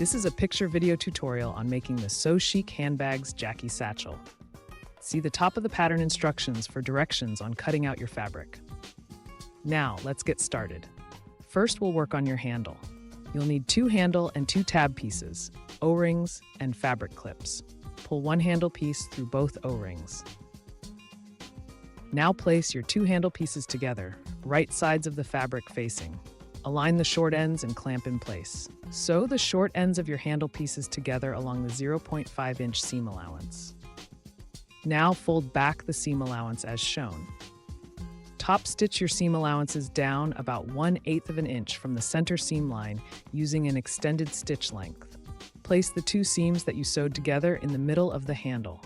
This is a picture video tutorial on making the So Chic Handbags Jackie Satchel. See the top of the pattern instructions for directions on cutting out your fabric. Now, let's get started. First, we'll work on your handle. You'll need 2 handle and 2 tab pieces, O-rings, and fabric clips. Pull one handle piece through both O-rings. Now place your 2 handle pieces together, right sides of the fabric facing. Align the short ends and clamp in place. Sew the short ends of your handle pieces together along the 0.5-inch seam allowance. Now fold back the seam allowance as shown. Top stitch your seam allowances down about 1/8 of an inch from the center seam line using an extended stitch length. Place the 2 seams that you sewed together in the middle of the handle.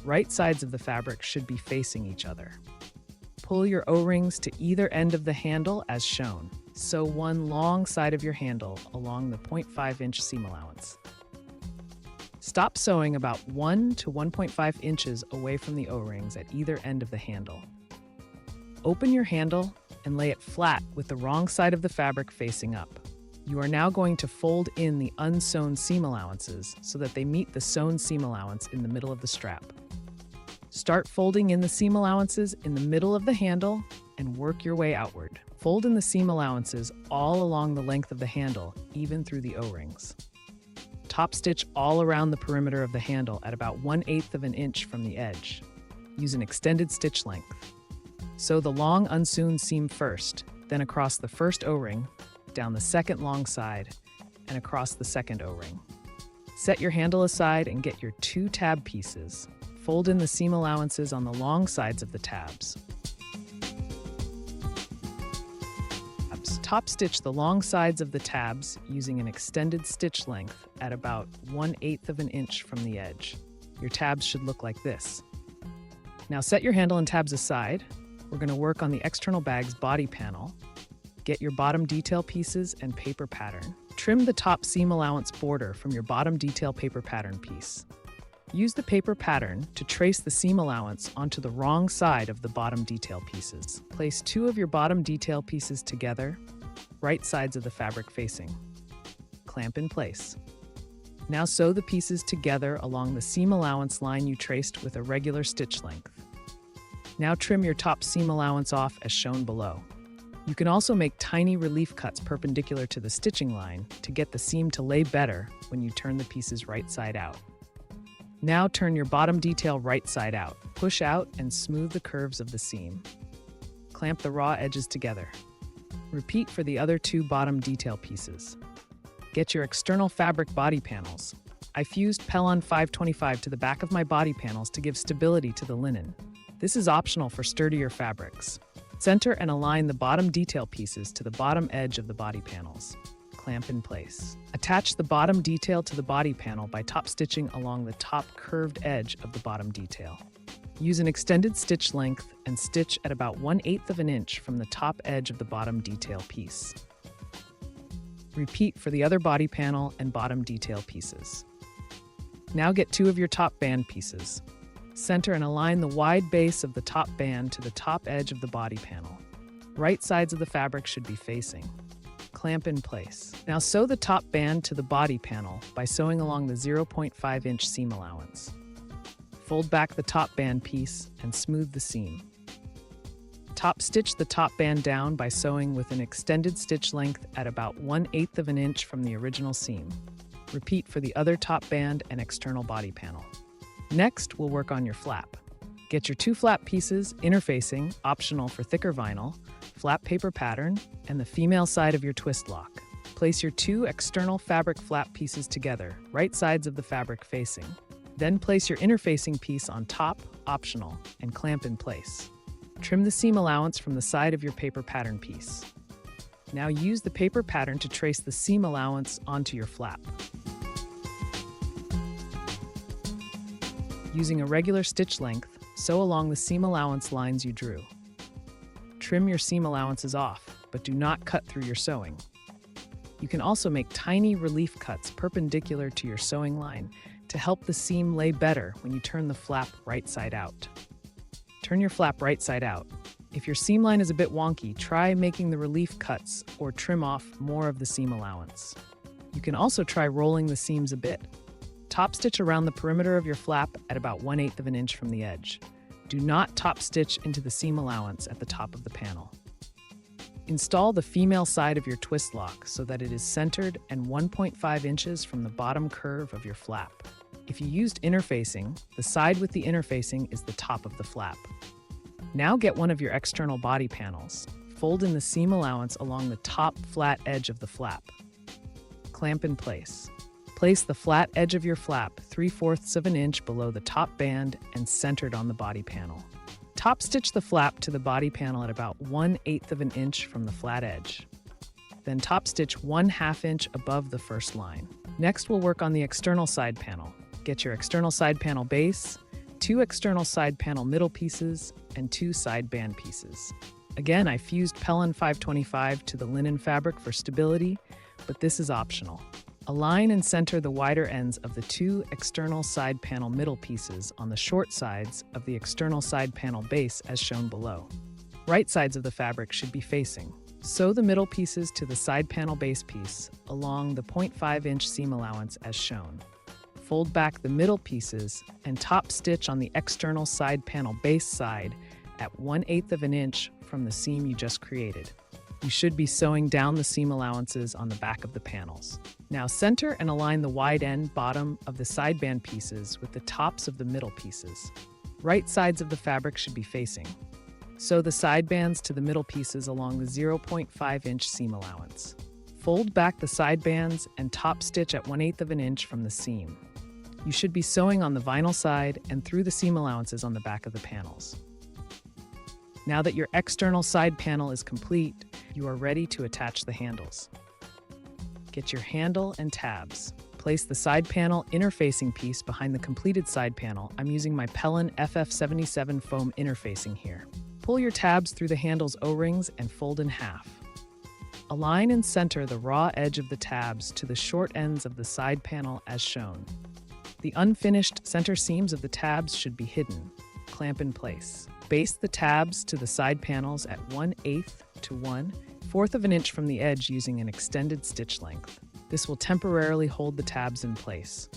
Right sides of the fabric should be facing each other. Pull your O-rings to either end of the handle as shown. Sew one long side of your handle along the 0.5-inch seam allowance. Stop sewing about 1 to 1.5 inches away from the O-rings at either end of the handle. Open your handle and lay it flat with the wrong side of the fabric facing up. You are now going to fold in the unsewn seam allowances so that they meet the sewn seam allowance in the middle of the strap. Start folding in the seam allowances in the middle of the handle and work your way outward. Fold in the seam allowances all along the length of the handle, even through the O-rings. Top stitch all around the perimeter of the handle at about 1/8 of an inch from the edge. Use an extended stitch length. Sew the long unsewn seam first, then across the first O-ring, down the second long side, and across the second O-ring. Set your handle aside and get your 2 tab pieces. Fold in the seam allowances on the long sides of the tabs. Top stitch the long sides of the tabs using an extended stitch length at about 1/8 of an inch from the edge. Your tabs should look like this. Now set your handle and tabs aside. We're going to work on the external bag's body panel. Get your bottom detail pieces and paper pattern. Trim the top seam allowance border from your bottom detail paper pattern piece. Use the paper pattern to trace the seam allowance onto the wrong side of the bottom detail pieces. Place 2 of your bottom detail pieces together, right sides of the fabric facing. Clamp in place. Now sew the pieces together along the seam allowance line you traced with a regular stitch length. Now trim your top seam allowance off as shown below. You can also make tiny relief cuts perpendicular to the stitching line to get the seam to lay better when you turn the pieces right side out. Now turn your bottom detail right side out. Push out and smooth the curves of the seam. Clamp the raw edges together. Repeat for the other 2 bottom detail pieces. Get your external fabric body panels. I fused Pellon 525 to the back of my body panels to give stability to the linen. This is optional for sturdier fabrics. Center and align the bottom detail pieces to the bottom edge of the body panels. Clamp in place. Attach the bottom detail to the body panel by top stitching along the top curved edge of the bottom detail. Use an extended stitch length and stitch at about 1/8 of an inch from the top edge of the bottom detail piece. Repeat for the other body panel and bottom detail pieces. Now get 2 of your top band pieces. Center and align the wide base of the top band to the top edge of the body panel. Right sides of the fabric should be facing. Clamp in place. Now sew the top band to the body panel by sewing along the 0.5-inch seam allowance. Fold back the top band piece and smooth the seam. Top stitch the top band down by sewing with an extended stitch length at about 1/8 of an inch from the original seam. Repeat for the other top band and external body panel. Next, we'll work on your flap. Get your 2 flap pieces, interfacing, optional for thicker vinyl, flap paper pattern, and the female side of your twist lock. Place your 2 external fabric flap pieces together, right sides of the fabric facing. Then place your interfacing piece on top, optional, and clamp in place. Trim the seam allowance from the side of your paper pattern piece. Now use the paper pattern to trace the seam allowance onto your flap. Using a regular stitch length, sew along the seam allowance lines you drew. Trim your seam allowances off, but do not cut through your sewing. You can also make tiny relief cuts perpendicular to your sewing line to help the seam lay better when you turn the flap right side out. Turn your flap right side out. If your seam line is a bit wonky, try making the relief cuts or trim off more of the seam allowance. You can also try rolling the seams a bit. Top stitch around the perimeter of your flap at about 1/8 of an inch from the edge. Do not top stitch into the seam allowance at the top of the panel. Install the female side of your twist lock so that it is centered and 1.5 inches from the bottom curve of your flap. If you used interfacing, the side with the interfacing is the top of the flap. Now get one of your external body panels. Fold in the seam allowance along the top flat edge of the flap. Clamp in place. Place the flat edge of your flap 3/4 of an inch below the top band and centered on the body panel. Top stitch the flap to the body panel at about 1/8 of an inch from the flat edge. Then top stitch 1/2 inch above the first line. Next, we'll work on the external side panel. Get your external side panel base, 2 external side panel middle pieces, and 2 side band pieces. Again, I fused Pellon 525 to the linen fabric for stability, but this is optional. Align and center the wider ends of the 2 external side panel middle pieces on the short sides of the external side panel base as shown below. Right sides of the fabric should be facing. Sew the middle pieces to the side panel base piece along the 0.5 inch seam allowance as shown. Fold back the middle pieces and top stitch on the external side panel base side at 1/8 of an inch from the seam you just created. You should be sewing down the seam allowances on the back of the panels. Now center and align the wide end bottom of the side band pieces with the tops of the middle pieces. Right sides of the fabric should be facing. Sew the side bands to the middle pieces along the 0.5 inch seam allowance. Fold back the side bands and top stitch at 1/8 of an inch from the seam. You should be sewing on the vinyl side and through the seam allowances on the back of the panels. Now that your external side panel is complete, you are ready to attach the handles. Get your handle and tabs. Place the side panel interfacing piece behind the completed side panel. I'm using my Pellon FF77 foam interfacing here. Pull your tabs through the handle's O-rings and fold in half. Align and center the raw edge of the tabs to the short ends of the side panel as shown. The unfinished center seams of the tabs should be hidden. Clamp in place. Base the tabs to the side panels at 1/8 to 1/4 of an inch from the edge using an extended stitch length. This will temporarily hold the tabs in place.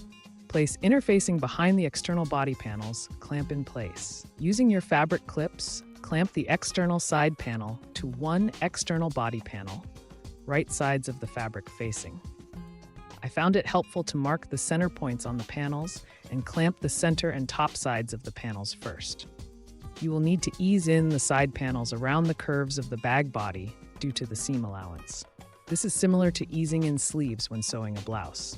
Place interfacing behind the external body panels, clamp in place. Using your fabric clips, clamp the external side panel to 1 external body panel, right sides of the fabric facing. I found it helpful to mark the center points on the panels and clamp the center and top sides of the panels first. You will need to ease in the side panels around the curves of the bag body due to the seam allowance. This is similar to easing in sleeves when sewing a blouse.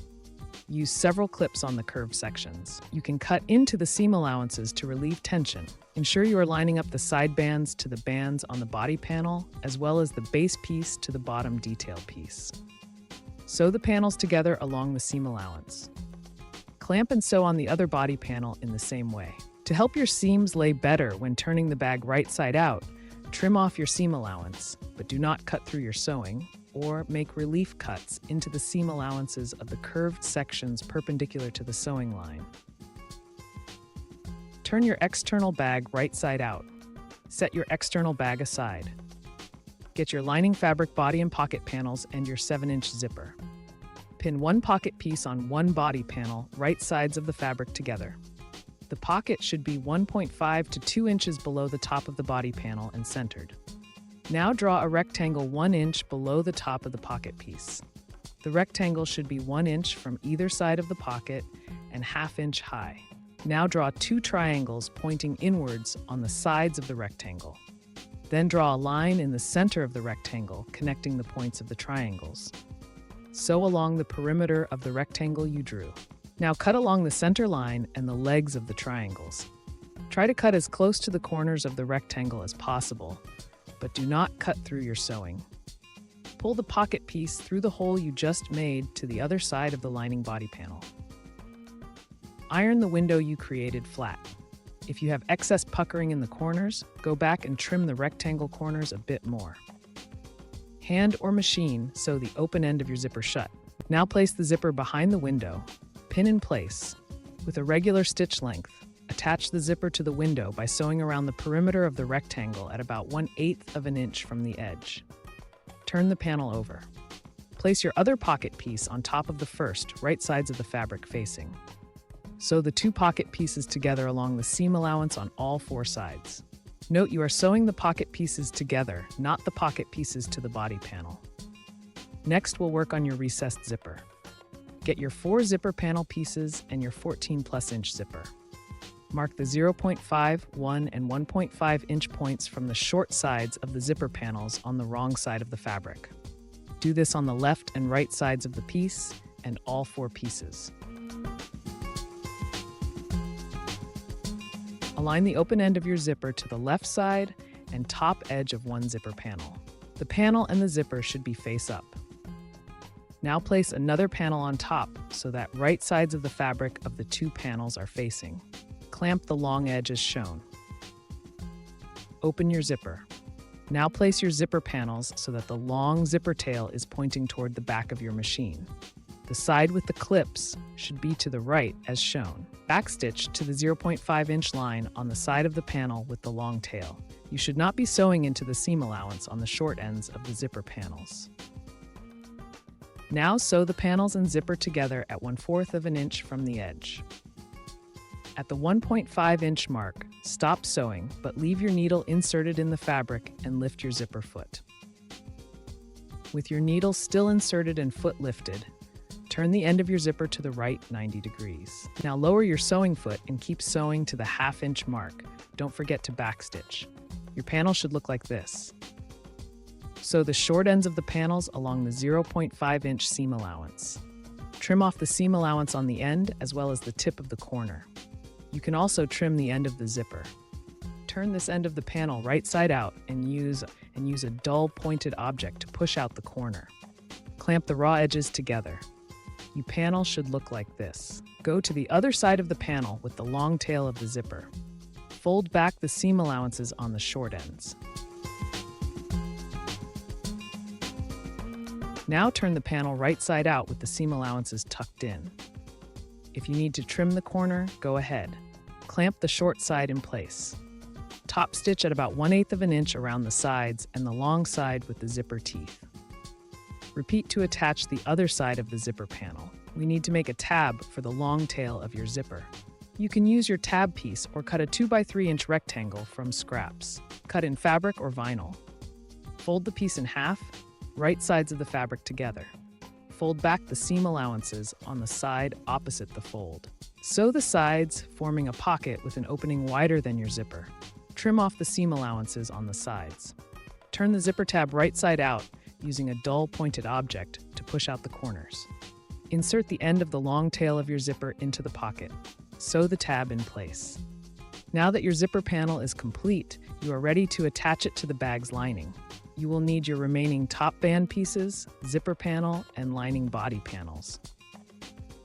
Use several clips on the curved sections. You can cut into the seam allowances to relieve tension. Ensure you are lining up the side bands to the bands on the body panel, as well as the base piece to the bottom detail piece. Sew the panels together along the seam allowance. Clamp and sew on the other body panel in the same way. To help your seams lay better when turning the bag right side out, trim off your seam allowance, but do not cut through your sewing, or make relief cuts into the seam allowances of the curved sections perpendicular to the sewing line. Turn your external bag right side out. Set your external bag aside. Get your lining fabric body and pocket panels and your 7-inch zipper. Pin one pocket piece on one body panel, right sides of the fabric together. The pocket should be 1.5 to 2 inches below the top of the body panel and centered. Now draw a rectangle 1 inch below the top of the pocket piece. The rectangle should be 1 inch from either side of the pocket and 1/2 inch high. Now draw 2 triangles pointing inwards on the sides of the rectangle. Then draw a line in the center of the rectangle connecting the points of the triangles. Sew along the perimeter of the rectangle you drew. Now cut along the center line and the legs of the triangles. Try to cut as close to the corners of the rectangle as possible, but do not cut through your sewing. Pull the pocket piece through the hole you just made to the other side of the lining body panel. Iron the window you created flat. If you have excess puckering in the corners, go back and trim the rectangle corners a bit more. Hand or machine sew the open end of your zipper shut. Now place the zipper behind the window. Pin in place. With a regular stitch length, attach the zipper to the window by sewing around the perimeter of the rectangle at about 1/8 of an inch from the edge. Turn the panel over. Place your other pocket piece on top of the first, right sides of the fabric facing. Sew the two pocket pieces together along the seam allowance on all four sides. Note you are sewing the pocket pieces together, not the pocket pieces to the body panel. Next, we'll work on your recessed zipper. Get your 4 zipper panel pieces and your 14+ inch zipper. Mark the 0.5, 1, and 1.5 inch points from the short sides of the zipper panels on the wrong side of the fabric. Do this on the left and right sides of the piece and all 4 pieces. Align the open end of your zipper to the left side and top edge of one zipper panel. The panel and the zipper should be face up. Now place another panel on top so that right sides of the fabric of the 2 panels are facing. Clamp the long edge as shown. Open your zipper. Now place your zipper panels so that the long zipper tail is pointing toward the back of your machine. The side with the clips should be to the right as shown. Backstitch to the 0.5 inch line on the side of the panel with the long tail. You should not be sewing into the seam allowance on the short ends of the zipper panels. Now sew the panels and zipper together at 1/4 inch from the edge. At the 1.5 inch mark, stop sewing, but leave your needle inserted in the fabric and lift your zipper foot. With your needle still inserted and foot lifted, turn the end of your zipper to the right 90 degrees. Now lower your sewing foot and keep sewing to the 1/2 inch mark. Don't forget to backstitch. Your panel should look like this. Sew the short ends of the panels along the 0.5 inch seam allowance. Trim off the seam allowance on the end as well as the tip of the corner. You can also trim the end of the zipper. Turn this end of the panel right side out and use a dull pointed object to push out the corner. Clamp the raw edges together. Your panel should look like this. Go to the other side of the panel with the long tail of the zipper. Fold back the seam allowances on the short ends. Now turn the panel right side out with the seam allowances tucked in. If you need to trim the corner, go ahead. Clamp the short side in place. Top stitch at about 1/8 inch around the sides and the long side with the zipper teeth. Repeat to attach the other side of the zipper panel. We need to make a tab for the long tail of your zipper. You can use your tab piece or cut a 2x3 inch rectangle from scraps. Cut in fabric or vinyl. Fold the piece in half, right sides of the fabric together. Fold back the seam allowances on the side opposite the fold. Sew the sides, forming a pocket with an opening wider than your zipper. Trim off the seam allowances on the sides. Turn the zipper tab right side out using a dull pointed object to push out the corners. Insert the end of the long tail of your zipper into the pocket. Sew the tab in place. Now that your zipper panel is complete, you are ready to attach it to the bag's lining. You will need your remaining top band pieces, zipper panel, and lining body panels.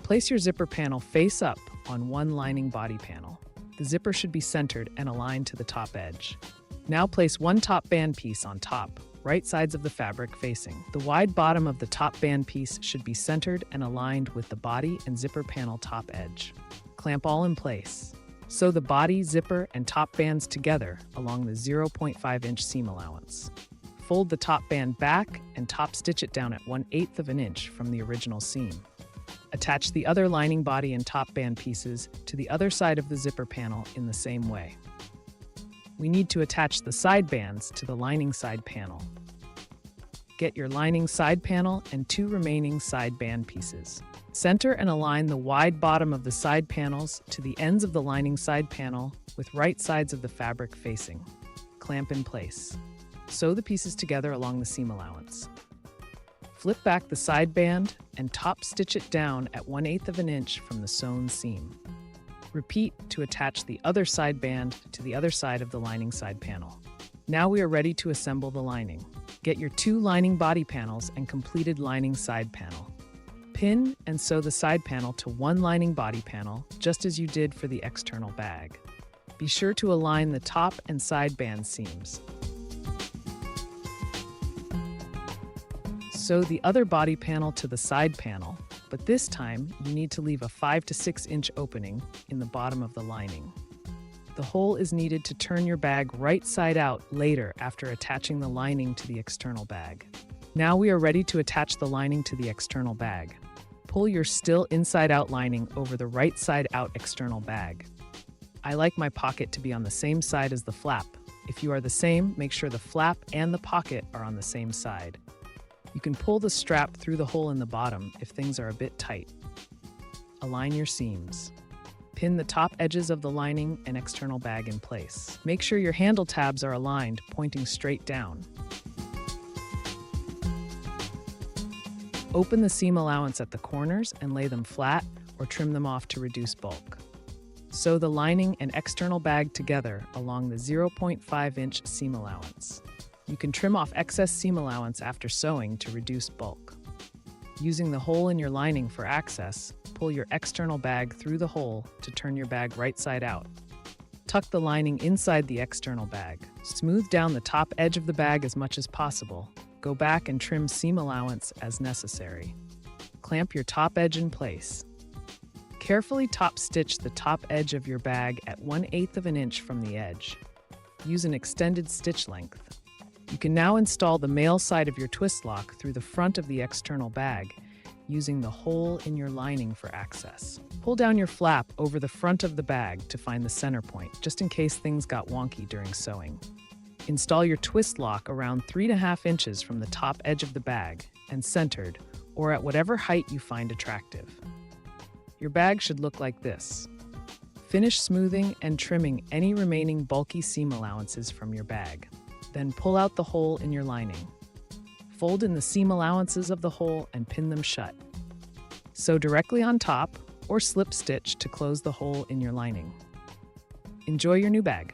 Place your zipper panel face up on one lining body panel. The zipper should be centered and aligned to the top edge. Now place one top band piece on top, right sides of the fabric facing. The wide bottom of the top band piece should be centered and aligned with the body and zipper panel top edge. Clamp all in place. Sew the body, zipper, and top bands together along the 0.5 inch seam allowance. Fold the top band back and top stitch it down at 1/8 inch from the original seam. Attach the other lining body and top band pieces to the other side of the zipper panel in the same way. We need to attach the side bands to the lining side panel. Get your lining side panel and 2 remaining side band pieces. Center and align the wide bottom of the side panels to the ends of the lining side panel with right sides of the fabric facing. Clamp in place. Sew the pieces together along the seam allowance. Flip back the side band and top stitch it down at 1/8 inch from the sewn seam. Repeat to attach the other side band to the other side of the lining side panel. Now we are ready to assemble the lining. Get your 2 lining body panels and completed lining side panel. Pin and sew the side panel to one lining body panel, just as you did for the external bag. Be sure to align the top and side band seams. Sew the other body panel to the side panel, but this time you need to leave a 5 to 6 inch opening in the bottom of the lining. The hole is needed to turn your bag right side out later after attaching the lining to the external bag. Now we are ready to attach the lining to the external bag. Pull your still inside-out lining over the right side-out external bag. I like my pocket to be on the same side as the flap. If you are the same, make sure the flap and the pocket are on the same side. You can pull the strap through the hole in the bottom if things are a bit tight. Align your seams. Pin the top edges of the lining and external bag in place. Make sure your handle tabs are aligned, pointing straight down. Open the seam allowance at the corners and lay them flat or trim them off to reduce bulk. Sew the lining and external bag together along the 0.5-inch seam allowance. You can trim off excess seam allowance after sewing to reduce bulk. Using the hole in your lining for access, pull your external bag through the hole to turn your bag right side out. Tuck the lining inside the external bag. Smooth down the top edge of the bag as much as possible. Go back and trim seam allowance as necessary. Clamp your top edge in place. Carefully top stitch the top edge of your bag at 1/8 of an inch from the edge. Use an extended stitch length. You can now install the male side of your twist lock through the front of the external bag, using the hole in your lining for access. Pull down your flap over the front of the bag to find the center point, just in case things got wonky during sewing. Install your twist lock around 3.5 inches from the top edge of the bag and centered, or at whatever height you find attractive. Your bag should look like this. Finish smoothing and trimming any remaining bulky seam allowances from your bag. Then pull out the hole in your lining. Fold in the seam allowances of the hole and pin them shut. Sew directly on top or slip stitch to close the hole in your lining. Enjoy your new bag.